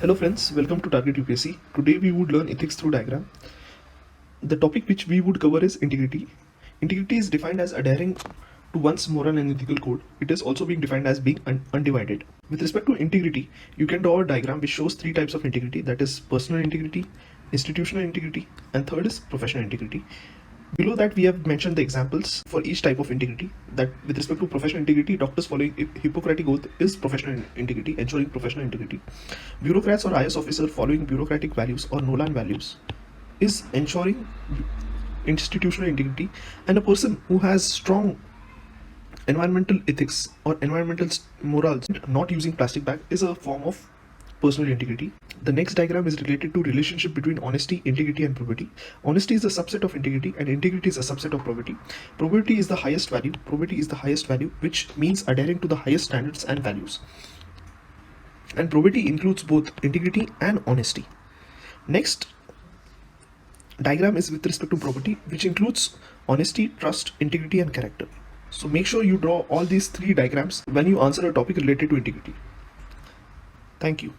Hello friends, welcome to Target UPSC. Today we would learn ethics through diagram. The topic which we would cover is integrity. Integrity is defined as adhering to one's moral and ethical code. It is also being defined as being undivided. With respect to integrity, you can draw a diagram which shows three types of integrity, that is personal integrity, institutional integrity, and third is professional integrity. Below that, we have mentioned the examples for each type of integrity. That with respect to professional integrity, doctors following Hippocratic oath is professional integrity, ensuring professional integrity. Bureaucrats or IS officer following bureaucratic values or Nolan values is ensuring institutional integrity. And a person who has strong environmental ethics or environmental morals, not using plastic bag, is a form of personal integrity. The next diagram is related to relationship between honesty, integrity, and probity. Honesty is a subset of integrity, and integrity is a subset of probity. Probity is the highest value. Probity is the highest value, which means adhering to the highest standards and values. And probity includes both integrity and honesty. Next diagram is with respect to probity, which includes honesty, trust, integrity, and character. So make sure you draw all these three diagrams when you answer a topic related to integrity. Thank you.